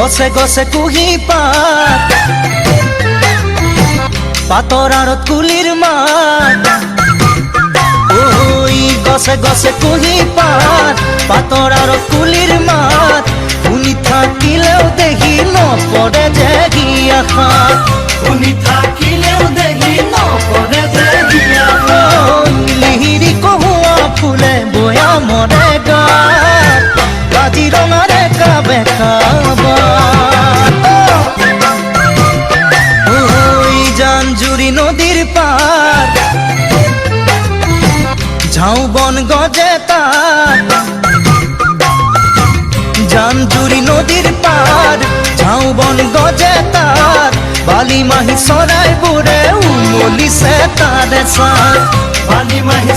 গছে গছে কুহি পাত পাতৰ আৰত কুলিৰ মাত ওই গছে গছে কুহি পাত পাতৰ আৰত কুলিৰ মাত শুনি থাকিলেও দেখি নপৰে যে গিয়াখাত শুনি থাকিলেও দেখি নপৰে যে গিয়াখাত লিহিৰি কহুৱা ফুলে বয়া মৰে গাত কাজিৰঙাৰে কাবে জাঞ্জুৰি নদীৰ পাৰ ঝাউ বন গজে তাত জাঞ্জুৰি নদীৰ পাৰ ঝাউ বন গজে তাত বালি মাহী চৰাইবোৰে উমলিছে তাৰে চাত বালি মাহী